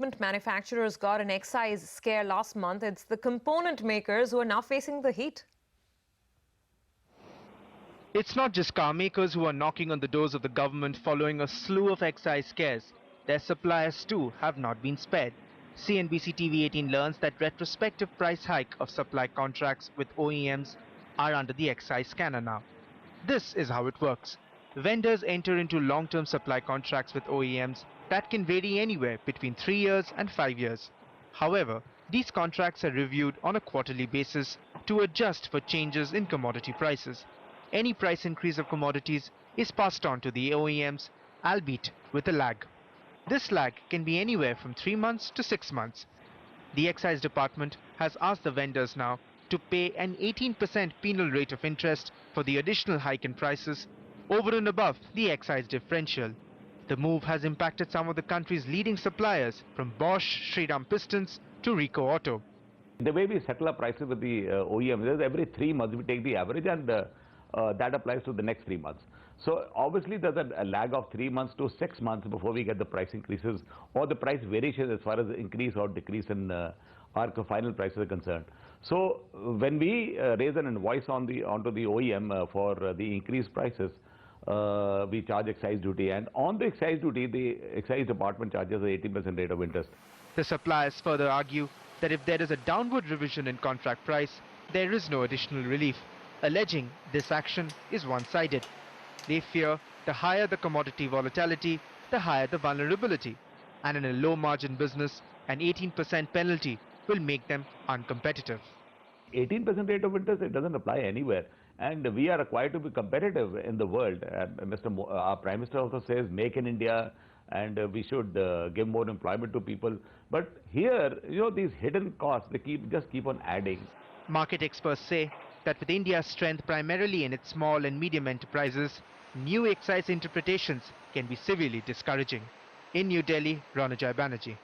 equipment manufacturers got an excise scare last month, it's the component makers who are now facing the heat. It's not just car makers who are knocking on the doors of the government following a slew of excise scares. Their suppliers too have not been spared. CNBC TV 18 learns that retrospective price hike of supply contracts with OEMs are under the excise scanner now. This is how it works. Vendors enter into long-term supply contracts with OEMs that can vary anywhere between 3 years and 5 years. However, these contracts are reviewed on a quarterly basis to adjust for changes in commodity prices. Any price increase of commodities is passed on to the OEMs, albeit with a lag. This lag can be anywhere from 3 months to 6 months. The Excise Department has asked the vendors now to pay an 18% penal rate of interest for the additional hike in prices over and above the excise differential. The move has impacted some of the country's leading suppliers, from Bosch, Shriram Pistons to Rico Auto. The way we settle our prices with the OEMs is every 3 months we take the average, and that applies to the next 3 months. So obviously there's a lag of 3 months to 6 months before we get the price increases or the price variations as far as the increase or decrease in our final prices are concerned. So when we raise an invoice onto the OEM for the increased prices, we charge excise duty, and on the excise duty the Excise Department charges an 18% rate of interest. The suppliers further argue that if there is a downward revision in contract price, there is no additional relief, alleging this action is one-sided. They fear the higher the commodity volatility, the higher the vulnerability, and in a low-margin business, an 18% penalty will make them uncompetitive. 18% rate of interest, it doesn't apply anywhere, and we are required to be competitive in the world. Our Prime Minister also says make in India, and we should give more employment to people. But here, these hidden costs, they just keep on adding. Market experts say that with India's strength primarily in its small and medium enterprises, new excise interpretations can be severely discouraging. In New Delhi, Ronojoy, Banerjee.